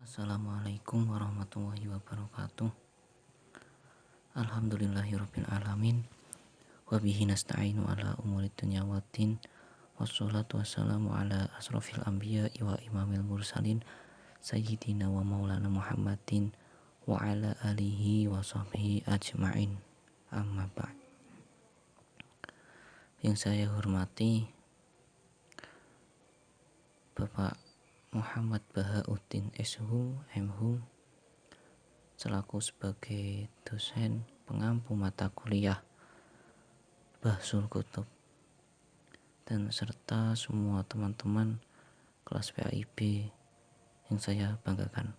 Assalamualaikum warahmatullahi wabarakatuh. Alhamdulillahirabbil alamin. Wa bihi nasta'inu ala umuri dunya waddin. Wassalatu wassalamu ala asrofil anbiya'i wa imamil mursalin sayyidina wa maulana Muhammadin wa ala alihi wa sahbihi ajma'in. Amma ba'd. Yang saya hormati Bapak Muhammad Bahauddin SH MH selaku sebagai dosen pengampu mata kuliah Bahsul Kutub dan serta semua teman-teman kelas PAIB yang saya banggakan.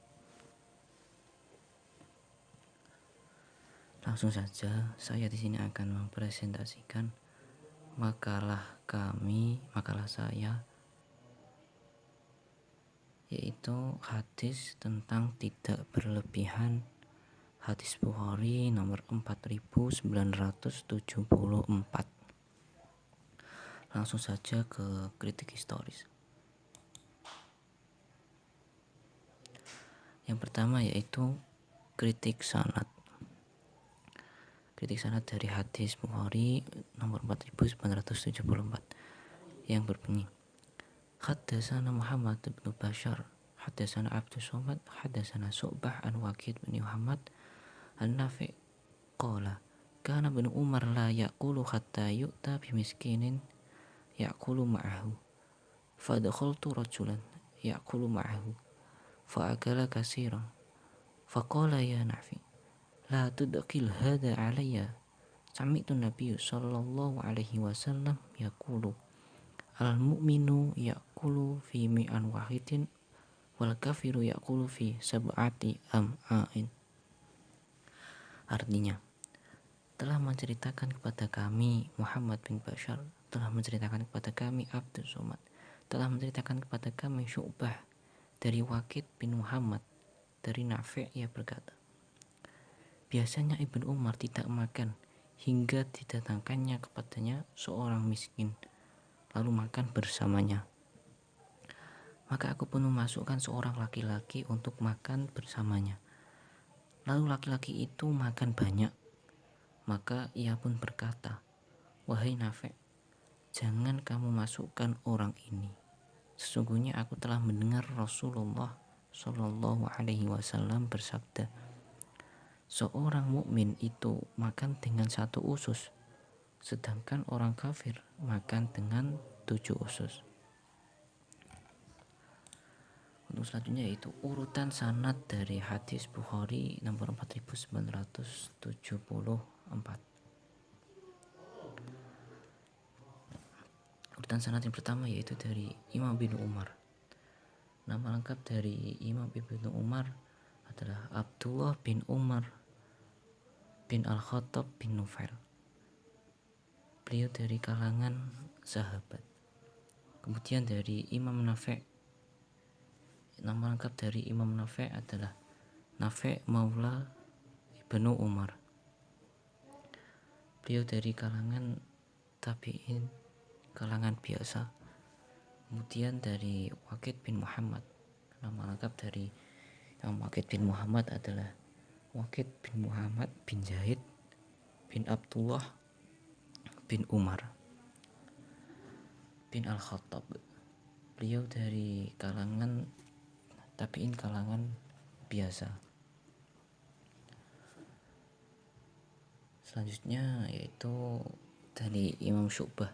Langsung saja saya di sini akan mempresentasikan makalah saya, yaitu hadis tentang tidak berlebihan, hadis Bukhari nomor 4974. Langsung saja ke kritik historis. Yang pertama yaitu kritik sanad. Kritik sanad dari hadis Bukhari nomor 4974 yang berbunyi: Haddatsana Muhammad bin Bashar, haddatsana Abdus Somad, haddatsana Su'bah an Waqid bin Muhammad an Nafi' qala kana bin Umar la yaqulu hatta yu'ta bi miskinin yaqulu ma'ahu fadakhaltu rajulan yaqulu ma'ahu fa'akala katsiran faqala ya Nafi' la tudqil hadha alayya sami'tu Nabiy sallallahu alaihi wasallam yaqulu al-mu'minu yaqulu fi mi'an wahidin wal kafiru yaqulu fi sab'ati am'ain. Artinya, telah menceritakan kepada kami Muhammad bin Bashar, telah menceritakan kepada kami Abdul Somad, telah menceritakan kepada kami Syu'bah dari Waqid bin Muhammad, dari Nafi' ia berkata, biasanya Ibnu Umar tidak makan hingga didatangkannya kepadanya seorang miskin, lalu makan bersamanya. Maka aku pun memasukkan seorang laki-laki untuk makan bersamanya. Lalu laki-laki itu makan banyak. Maka ia pun berkata, wahai Nafi', jangan kamu masukkan orang ini. Sesungguhnya aku telah mendengar Rasulullah Shallallahu Alaihi Wasallam bersabda, seorang mukmin itu makan dengan 1 usus, sedangkan orang kafir makan dengan 7 usus. Untuk selanjutnya yaitu urutan sanad dari hadis Bukhari nomor 4974. Urutan sanad yang pertama yaitu dari Imam bin Umar. Nama lengkap dari Imam Ibnu Umar adalah Abdullah bin Umar bin Al-Khattab bin Nufail. Beliau dari kalangan sahabat. Kemudian dari Imam Nafi'. Nama lengkap dari Imam Nafi' adalah Nafi' Maula Ibnu Umar. Beliau dari kalangan tabi'in, kalangan biasa. Kemudian dari Waqid bin Muhammad. Nama lengkap dari Imam Waqid bin Muhammad adalah Waqid bin Muhammad bin Zaid bin Abdullah bin Umar bin Al-Khattab. Beliau dari kalangan tabi'in, kalangan biasa. Selanjutnya yaitu dari Imam Syu'bah.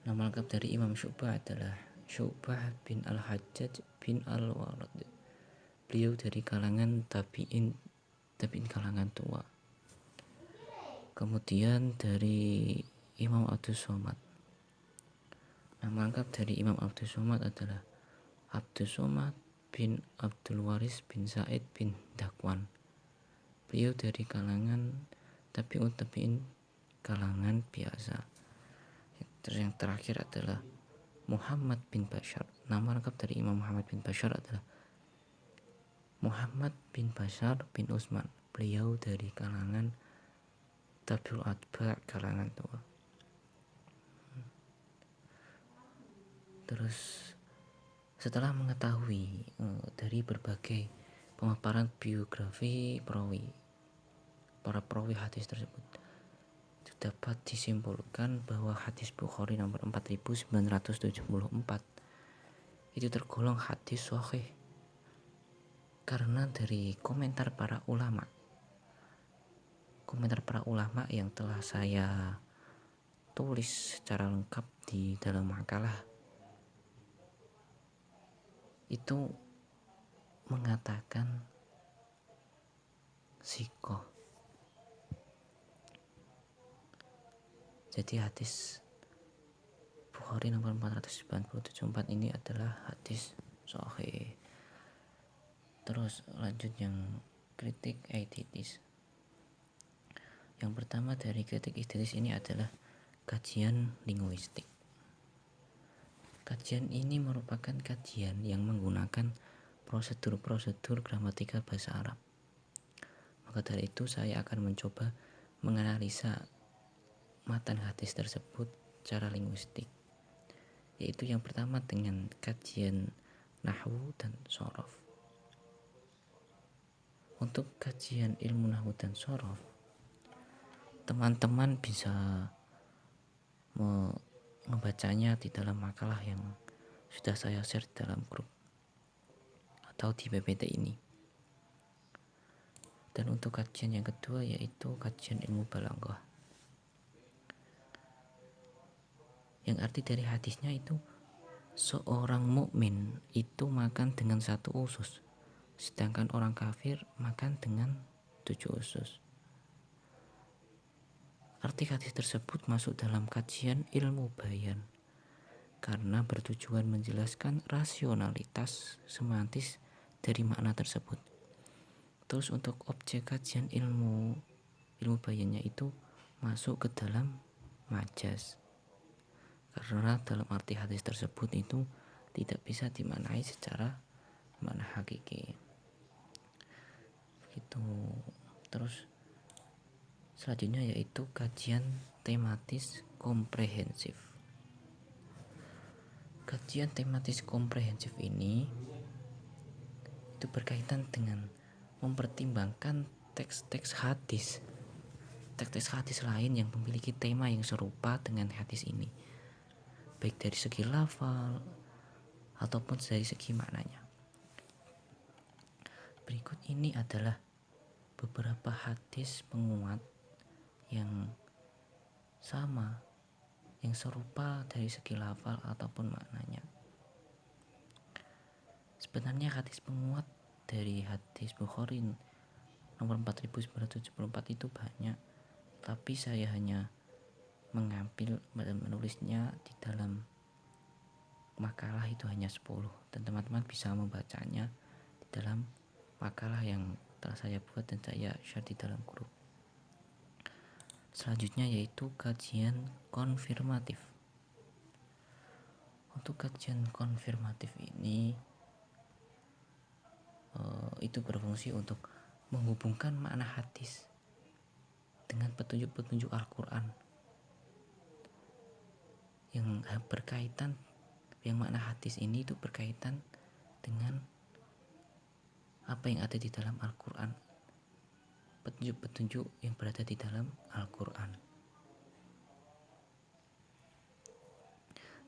Nama lengkap dari Imam Syu'bah adalah Syu'bah bin Al-Hajjaj bin Al-Walad. Beliau dari kalangan tabi'in kalangan tua. Kemudian dari Imam Abdus Somad. Nama lengkap dari Imam Abdus Somad adalah Abdus Somad bin Abdul Waris bin Said bin Dakwan. Beliau dari kalangan tabi'in kalangan biasa. Terus yang terakhir adalah Muhammad bin Bashar. Nama lengkap dari Imam Muhammad bin Bashar adalah Muhammad bin Bashar bin Utsman. Beliau dari kalangan tabi'ul atba, kalangan tua. Terus setelah mengetahui dari dari berbagai pemaparan biografi para perawi hadis tersebut. Dapat disimpulkan bahwa hadis Bukhari nomor 4974 itu tergolong hadis sahih karena dari komentar para ulama yang telah saya tulis secara lengkap di dalam makalah itu mengatakan sikoh. Jadi hadis Bukhari nomor 4974 ini adalah hadis sahih. Terus lanjut yang kritik estetis. Yang pertama dari kritik estetis ini adalah kajian linguistik. Kajian ini merupakan kajian yang menggunakan prosedur-prosedur gramatikal bahasa Arab. Maka dari itu saya akan mencoba menganalisa matan hadis tersebut secara linguistik. Yaitu yang pertama dengan kajian nahwu dan shorof. Untuk kajian ilmu nahwu dan shorof, teman-teman bisa membacanya di dalam makalah yang sudah saya share di dalam grup atau di PPT ini. Dan untuk kajian yang kedua yaitu kajian ilmu balaghah. Yang arti dari hadisnya itu seorang mukmin itu makan dengan 1 usus, sedangkan orang kafir makan dengan 7 usus. Arti hadis tersebut masuk dalam kajian ilmu bayan karena bertujuan menjelaskan rasionalitas semantis dari makna tersebut. Terus untuk objek kajian ilmu bayannya itu masuk ke dalam majaz. Karena dalam arti hadis tersebut itu tidak bisa dimaknai secara makna hakiki. Begitu. Terus selanjutnya yaitu kajian tematis komprehensif. Kajian tematis komprehensif ini itu berkaitan dengan mempertimbangkan teks-teks hadis lain yang memiliki tema yang serupa dengan hadis ini, baik dari segi lafal ataupun dari segi maknanya. Berikut ini adalah beberapa hadis penguat yang sama, yang serupa dari segi lafal ataupun maknanya. Sebenarnya hadis penguat dari hadis Bukhari nomor 4974 itu banyak, tapi saya hanya mengambil dan menulisnya di dalam makalah itu hanya 10, dan teman-teman bisa membacanya di dalam makalah yang telah saya buat dan saya share di dalam grup. Selanjutnya yaitu kajian konfirmatif. Untuk kajian konfirmatif ini itu berfungsi untuk menghubungkan makna hadis dengan petunjuk-petunjuk Al-Quran yang berkaitan, yang makna hadis ini itu berkaitan dengan apa yang ada di dalam Al-Quran, petunjuk-petunjuk yang berada di dalam Al-Quran.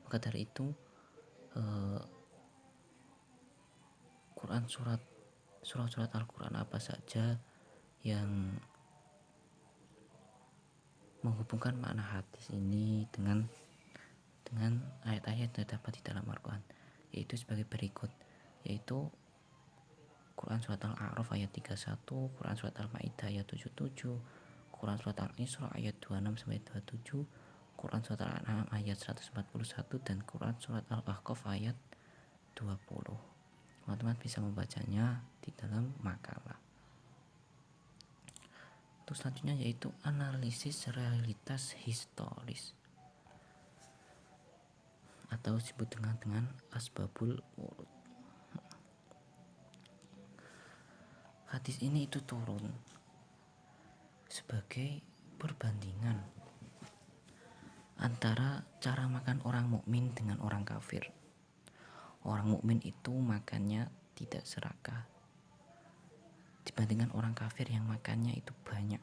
Maka dari itu Quran surat Al-Quran apa saja yang menghubungkan makna hadis ini dengan ayat-ayat yang terdapat di dalam Al-Quran, yaitu sebagai berikut, yaitu Quran surat Al-A'raf ayat 31, Quran surat Al-Maidah ayat 77, Quran surat Al-Isra ayat 26-27, Quran surat Al-An'am ayat 141, dan Quran surat Al-Ahqaf ayat 20. Teman-teman bisa membacanya di dalam makalah. Untuk selanjutnya yaitu analisis realitas historis atau disebut dengan asbabul wurud. Hadis ini itu turun sebagai perbandingan antara cara makan orang mukmin dengan orang kafir. Orang mukmin itu makannya tidak serakah dibandingkan orang kafir yang makannya itu banyak,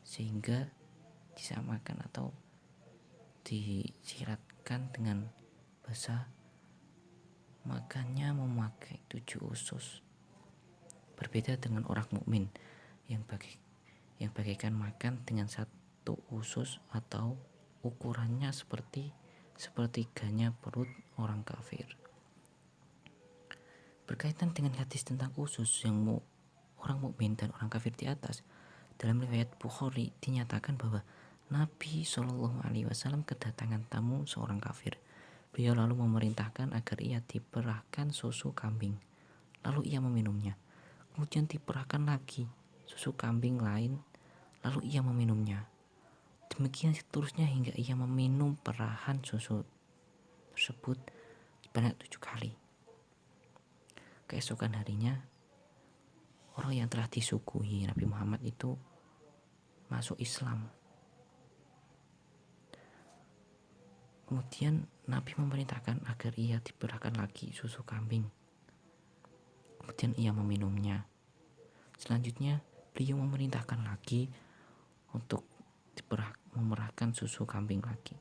sehingga disamakan atau disyaratkan dengan bahasa makannya memakai 7 usus. Berbeda dengan orang mukmin yang bagaikan makan dengan 1 usus atau ukurannya seperti sepertiganya perut orang kafir. Berkaitan dengan hadis tentang usus yang orang mukmin dan orang kafir di atas, dalam riwayat Bukhari dinyatakan bahwa Nabi Shallallahu Alaihi Wasallam kedatangan tamu seorang kafir. Beliau lalu memerintahkan agar ia diperahkan susu kambing. Lalu ia meminumnya. Kemudian diperahkan lagi susu kambing lain. Lalu ia meminumnya. Demikian seterusnya hingga ia meminum perahan susu tersebut sebanyak 7 kali. Keesokan harinya, orang yang telah disuguhi Nabi Muhammad itu masuk Islam. Kemudian Nabi memerintahkan agar ia diperahkan lagi susu kambing. Kemudian ia meminumnya. Selanjutnya beliau memerintahkan lagi untuk memerahkan susu kambing lagi.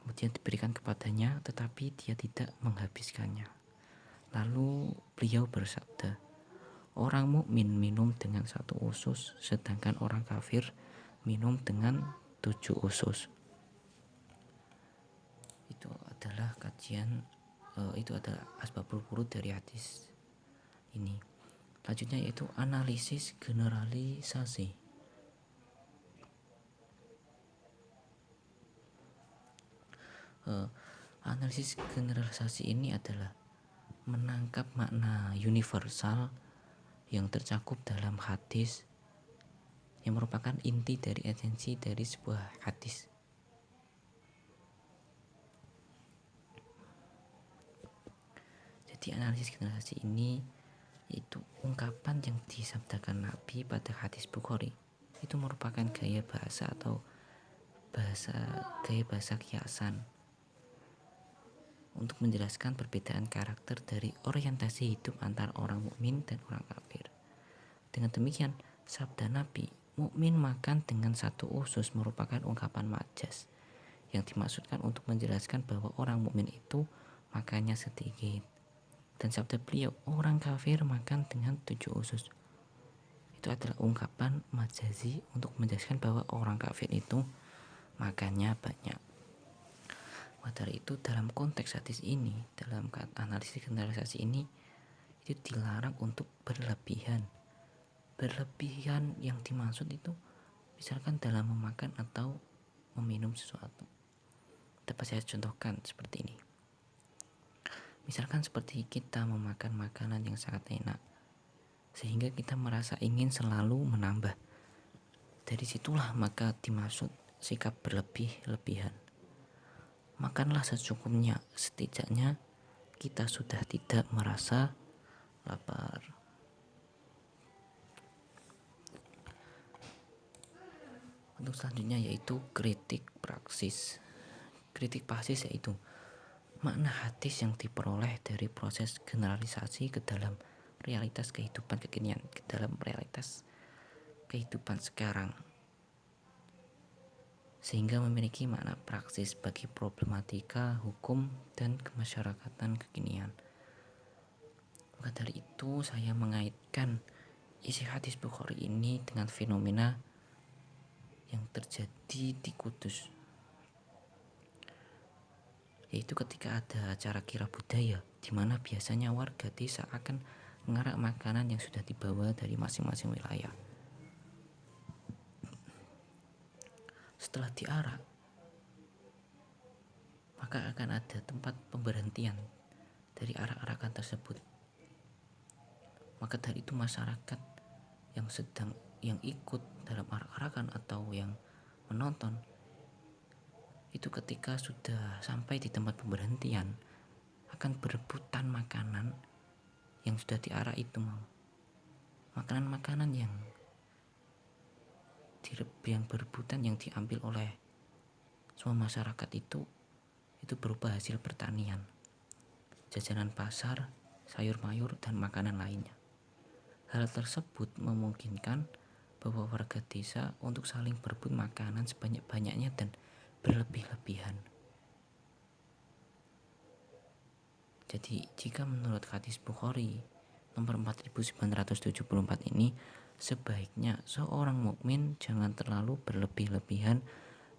Kemudian diberikan kepadanya, tetapi dia tidak menghabiskannya. Lalu beliau bersabda, orang mukmin minum dengan 1 usus, sedangkan orang kafir minum dengan 7 usus. Itu adalah itu adalah asbabul wurud dari hadis ini. Selanjutnya yaitu analisis generalisasi. Analisis generalisasi ini adalah menangkap makna universal yang tercakup dalam hadis yang merupakan inti dari esensi dari sebuah hadis. Jadi analisis generalisasi ini yaitu ungkapan yang disabdakan Nabi pada hadis Bukhari. Itu merupakan gaya bahasa atau gaya bahasa kiasan untuk menjelaskan perbedaan karakter dari orientasi hidup antara orang mukmin dan orang kafir. Dengan demikian, sabda Nabi, mukmin makan dengan 1 usus merupakan ungkapan majas yang dimaksudkan untuk menjelaskan bahwa orang mukmin itu makannya sedikit. Dan sabda beliau, orang kafir makan dengan 7 usus. Itu adalah ungkapan majazi untuk menjelaskan bahwa orang kafir itu makannya banyak. Maka dari itu dalam konteks hadis ini, dalam analisis generalisasi ini, itu dilarang untuk berlebihan. Berlebihan yang dimaksud itu misalkan dalam memakan atau meminum sesuatu. Dapat saya contohkan seperti ini. Misalkan seperti kita memakan makanan yang sangat enak, sehingga kita merasa ingin selalu menambah. Dari situlah maka dimaksud sikap berlebih-lebihan. Makanlah secukupnya, setidaknya kita sudah tidak merasa lapar. Untuk selanjutnya yaitu kritik praksis. Kritik praksis yaitu makna hadis yang diperoleh dari proses generalisasi ke dalam realitas kehidupan kekinian, ke dalam realitas kehidupan sekarang, sehingga memiliki makna praksis bagi problematika hukum dan kemasyarakatan kekinian. Maka dari itu saya mengaitkan isi hadis Bukhari ini dengan fenomena yang terjadi di Kudus, yaitu ketika ada acara kira budaya di mana biasanya warga desa akan mengarak makanan yang sudah dibawa dari masing-masing wilayah. Setelah diarak, maka akan ada tempat pemberhentian dari arak-arakan tersebut. Maka dari itu masyarakat yang ikut dalam arak-arakan atau yang menonton itu ketika sudah sampai di tempat pemberhentian akan berebutan makanan yang sudah diarak itu, makanan-makanan yang berebutan yang diambil oleh semua masyarakat itu berupa hasil pertanian, jajanan pasar, sayur mayur, dan makanan lainnya. Hal tersebut memungkinkan bahwa warga desa untuk saling berebut makanan sebanyak-banyaknya dan berlebih-lebihan. Jadi jika menurut hadis Bukhari nomor 4974 ini, sebaiknya seorang mukmin jangan terlalu berlebih-lebihan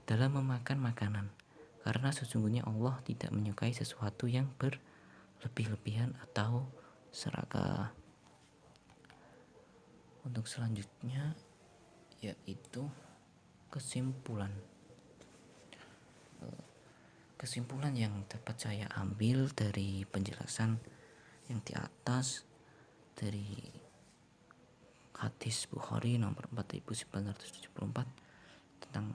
dalam memakan makanan, karena sesungguhnya Allah tidak menyukai sesuatu yang berlebih-lebihan atau serakah. Untuk selanjutnya yaitu kesimpulan. Kesimpulan yang dapat saya ambil dari penjelasan yang di atas dari hadis Bukhari nomor 4974 tentang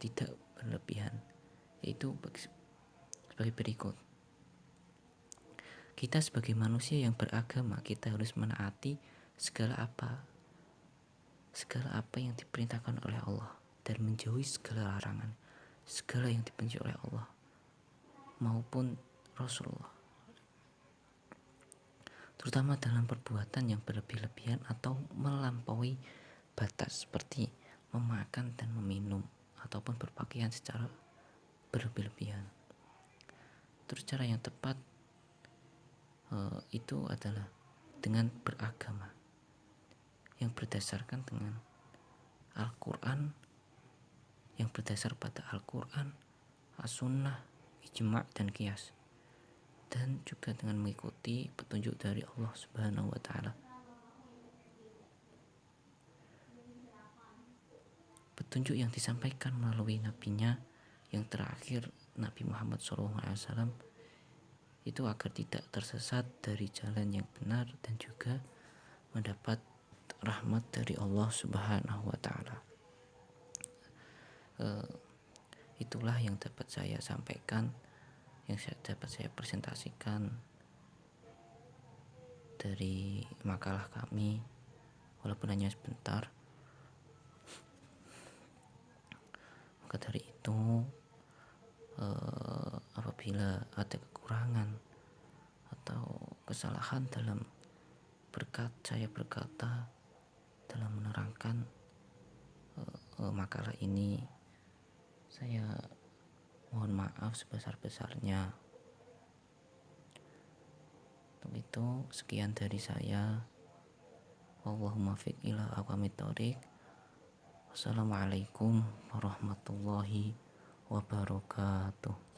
tidak berlebihan, yaitu sebagai berikut. Kita sebagai manusia yang beragama, kita harus menaati segala apa yang diperintahkan oleh Allah dan menjauhi segala larangan, segala yang dibenci oleh Allah maupun Rasulullah, terutama dalam perbuatan yang berlebih-lebihan atau melampaui batas seperti memakan dan meminum ataupun berpakaian secara berlebih-lebihan. Terus cara yang tepat itu adalah dengan beragama yang berdasarkan dengan Al-Quran, yang berdasar pada Al-Quran, As-Sunnah, Ijma' dan Qiyas, dan juga dengan mengikuti petunjuk dari Allah Subhanahu wa Ta'ala. Petunjuk yang disampaikan melalui nabinya yang terakhir, Nabi Muhammad SAW, itu agar tidak tersesat dari jalan yang benar dan juga mendapat rahmat dari Allah Subhanahu wa Ta'ala. Itulah yang dapat saya sampaikan, yang dapat saya presentasikan dari makalah kami, walaupun hanya sebentar. Maka dari itu, apabila ada kekurangan atau kesalahan dalam saya berkata dalam menerangkan makalah ini, saya mohon maaf sebesar-besarnya. Untuk itu sekian dari saya. Wallahumma fiq ila aqwamit thoriq. Wassalamualaikum warahmatullahi wabarakatuh.